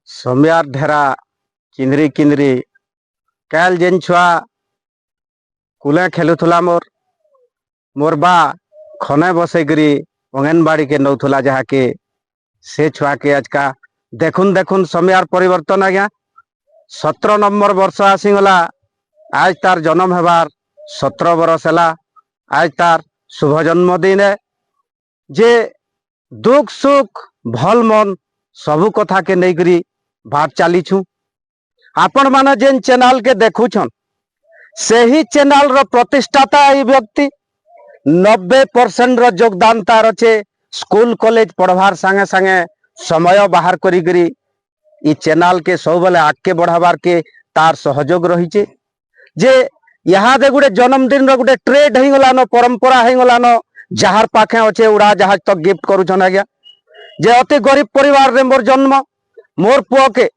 समियार ढेरा किंदरी किंदरी कैल जेन छुआ कुले खेलुला मोर बा खने बसैकरी अंगनबाड़ी के नौथुला जहा के से छुआ के आज का देखुन देखुन समियार परिवर्तन आज्ञा 17 नंबर वर्ष आसीगला। आज तार जन्म हेबार 17 बरस है। आज तार शुभ जन्मदिन है जे दुख सुख भल मन सबू कथा के नहींकरी बात चली छू। आपण माने जेन चैनल के देखुछन से ही चैनल रो प्रतिष्ठाता ये व्यक्ति 90% रो योगदान तार अच्छे। स्कूल कॉलेज पढ़वार संगे संगे समय बाहर करी ई चैनल के सब बेले आगे बढ़ावार के तार सहयोग रही जे यहाँ दे गोटे जन्मदिन रो गोटे ट्रेड हो गलानो परंपरा हो गलानो जार पाखे अच्छे उड़ा जहाज तक गिफ्ट करुछन आज्ञा। जे अति गरीब परिवार रे मोर जन्म मोर पुओ के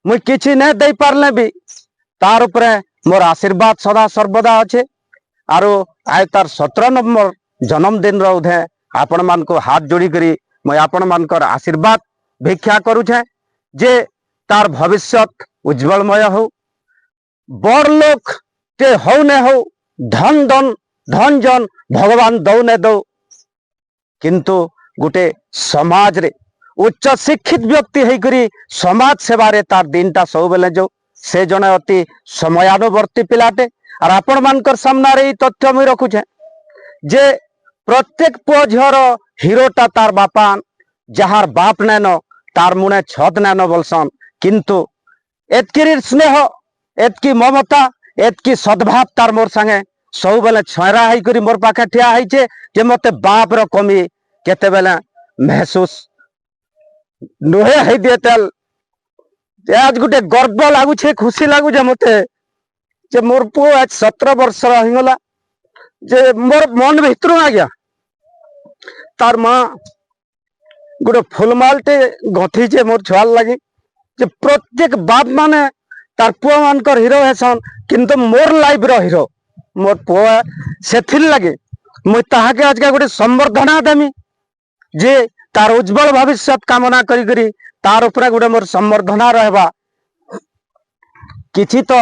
मुई किछि नहीं दे पारले भी तार उपरे मोर आशीर्वाद सदा सर्वदा अच्छे। आरो आज तार 17 नंबर जन्मदिन रो उधे आपण मान को हाथ जोड़ी करी मैं आपण मान कर आशीर्वाद भिक्षा करुछे जे तार भविष्य उज्जवलमय हो। बड़ लोक के हो ने हो धन धन धन जन भगवान दौ ने दौ किंतु गोटे समाज रे उच्च शिक्षित व्यक्ति होकरी समाज सेवारे तार दिनटा सब बेले जो से जने अति समयानुवर्ती पिलाटे। और आपण मानकर सामना रे तथ्य मुई रखुछे जे प्रत्येक पुओ झीर हिरोटा तार बापान जहार बाप नैन तार मुने छत नैन बोलसन किंतु एतकी स्नेह एतकी ममता एतकी सद्भाव तार मोर संगे सब बेले छयरा होकरी मोर पाखे ठिया होइछे जे मते बाप रो कमी केते बेले महसूस नुहे है दिएतल। आज गोटे गर्व लगुचे खुशी लगुचे मते जे मोर पुओ आज 17 वर्ष रहीगला जे मोर मन भितर आज्ञा तार माँ गोटे फुलमालटे गथीचे मोर छुआ लगी जे प्रत्येक बाप माने तार पुओ मानकर हिरो हेसन किंतु मोर लाइफ रो हिरो मोर पुओ से लगे मुई ताहाके आज गोटे संबर्धना देमी जे तार उज्जवल भविष्य कामना करी तार उपरे गोटे मोर संबर्धना रहबा किछि तो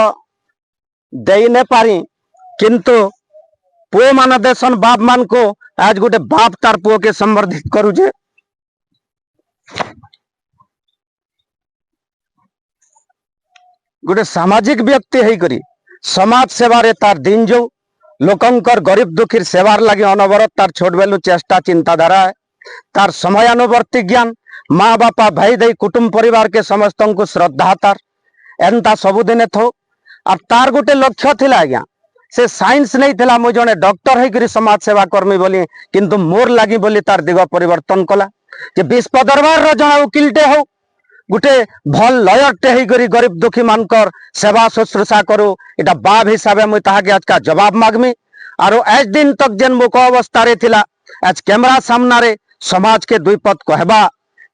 दे न पारी किंतु पुओ मान देसन बाप मान को आज गोटे बाप तार पुओ के संबर्धित करुचे। गोटे सामाजिक व्यक्ति है करी समाज सेवारे तार दिन जो लोकंकर गरीब दुखीर सेवार लगे अनवरत तार छोट बेलू चेष्टा चिंताधारा है। तार समयानुवर्ती ज्ञान माँ बापा भाई दई कुटुंब परिवार के समस्त को श्रद्धा तार एनता सबुदिने थो। और तार गोटे लक्ष्य थिला आज्ञा से साइंस नहीं थिला मुझे जने डॉक्टर है समाज सेवा कर्मी बोली किंतु मोर लगी बोली तार दिग परिवर्तन कला जे विश्व दरबार रो जने उकिलटे हो गोटे भल लयरटे होकरी गरीब दुखी मानकर सेवा शुश्रूषा करू इटा बाप हिसाब मुई ताहाके आज का जवाब मागमी। और आज दिन तक जेन मुख अवस्था रे थिला आज कैमरा सामना रे समाज के दुई पद कहबा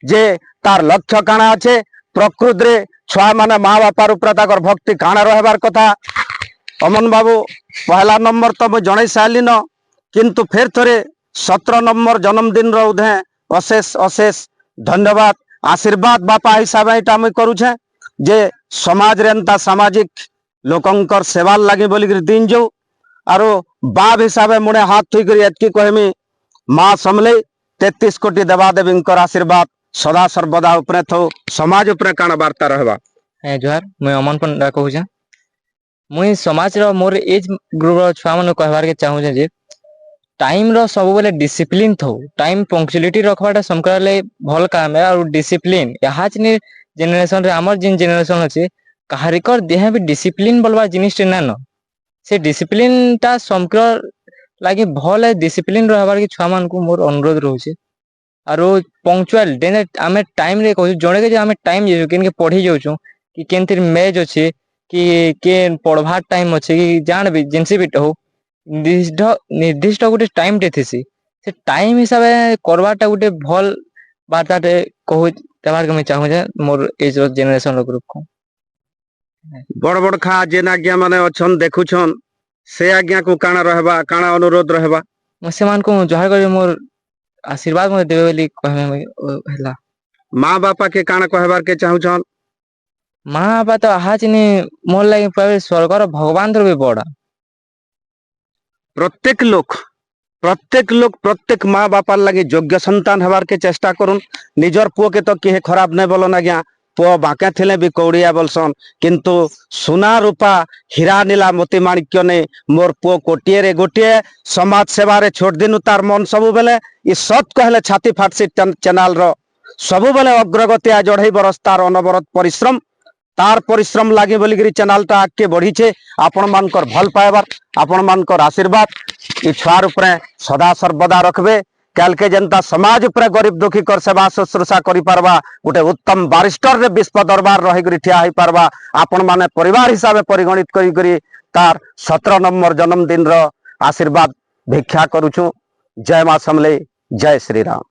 जे तार लक्ष्य काना अच्छे प्रकृत रे छुआ माने माँ बापार उपरे ताकर भक्ति काना रहबार कथा। अमन बाबू पहला नंबर तो मुझे जन सारी न किंतु फिर थोड़े 17 नंबर जन्मदिन रो उधे अशेष अशेष धन्यवाद आशीर्वाद बापा हिसाब यहाँ मुझे करुछे जे समाज रेनता सामाजिक लोकंकर सेवार लगी बोलिक दिन जो आरो बाप हिसाब मुड़े हाथ थुईकरी एतकी कहमी माँ समले 33 कोटी देवादेवी आशीर्वाद सदा सर्वदा उपरे थो समाज उपरे काण वार्ता रहबा। जोहार मुई अमन पंडा कहूछे मुई समाज रो मोर एज ग्रुप रो छुआ मन कहबार के चाहूछे जे टाइम रो सब बेले डिसिप्लिन थो टाइम पंक्चुअलिटी रखवाटा समकर ले भल काम है। और डिसिप्लिन यहाँ जेनेरेशन रे हमर जिन जेनेरेशन अछि काहरिकर देह भी डिसिप्लिन बोलवा जिनिस ना न से डिसिप्लिन ता समकर लागे भल है डिसिप्लिन रहबार के छुआ मान को मोर अनुरोध रहउछे। और पंक्चुअल देने आमे टाइम रे कहू जणे के जे आमे टाइम जे किन के पढ़ी जाउछु कि केनतिर मैच अछि कि के पढ़वा टाइम अछि कि जान भी जिनसी भी हो निर्दिष्ट गोटे टाइम टे थेसी से टाइम हिसाब करवाटा गोटे भल बार्ताटे कहू देवार के मैं चाहूँ जे मोर एज जेनेरेशन ग्रुप को बड़ बड़ खा जेन आज्ञा माने अछन देखुछन से आज्ञा को काना रहबा काना अनुरोध रहबा मुझसे मान को जोहार करे मोर आशीर्वाद मते देबे बोली कहमे हला माँ बापा के काना कहबार के चाहूछन ମା ବାପା ତ ଆହା ଚିନି ମୋର ଲାଗି ପୁରା ସ୍वर्ଗର ଭଗବାନ ର ବି ବଡ। ପ୍ରତ୍ୟେକ ଲୋକ ପ୍ରତ୍ୟେକ ମା ବାପାର ଲାଗି ଯୋଗ୍ୟ ସନ୍ତାନ ହେବାର କେ ଚେଷ୍ଟା କରୁନ୍। ନିଜର ପୁଅ କେ ତ କିଏ ଖରାପ ନାଇଁ ବୋଲନ ଆଜ୍ଞା, ପୁଅ ବାଙ୍କେ ଥିଲେ ବି କଉଡ଼ିଆ ବୋଲସନ୍, କିନ୍ତୁ ସୁନା ରୂପା ହୀରା ନୀଲା ମୋତି ମାଣିକ୍ୟ ନେ ମୋର ପୁଅ କୋଟିଏରେ ଗୋଟିଏ। ସମାଜ ସେବାରେ ଛୋଟ ଦିନୁ ତାର ମନ ସବୁବେଲେ ଇ ସତ୍ କହିଲେ ଛାତି ଫାଟସି ଚ୍ୟାନେଲର ସବୁବେଲେ ଅଗ୍ରଗତି ଆ ଜଢେଇ ବରସ ତାର ଅନବରତ ପରିଶ୍ରମ, ତାର ପରିଶ୍ରମ ଲାଗି ବୋଲିକିରି ଚ୍ୟାନେଲଟା ଆଗକେ ବଢିଛେ। ଆପଣ ମାନଙ୍କର ଭଲ ପାଇବାର, ଆପଣ ମାନଙ୍କର ଆଶୀର୍ବାଦ ଇ ଛୁଆର ଉପରେ ସଦା ସର୍ବଦା ରखबे। କାଲକେ ଯେନ୍ତା ସମାଜ ଉପରେ ଗରିବ ଦୁଃଖୀଙ୍କର ସେବା ଶୁଶ୍ରୂଷା କରିପାରବା, ଗୋଟେ ଉତ୍ତମ ବାରିଷ୍ଟରରେ ବିଶ୍ୱ ଦରବାର ରହିକରି ଠିଆ ହେଇପାରବା, ଆପଣ ମାନେ ପରିବାର ହିସାବରେ ପରିଗଣିତ କରିକରି ତାର 17 ନମ୍ବର ଜନ୍ମଦିନର ଆଶୀର୍ବାଦ ଭିକ୍ଷା କରୁଛୁ। ଜୟ ମା ସମଲେଇ, ଜୟ ଶ୍ରୀରାମ।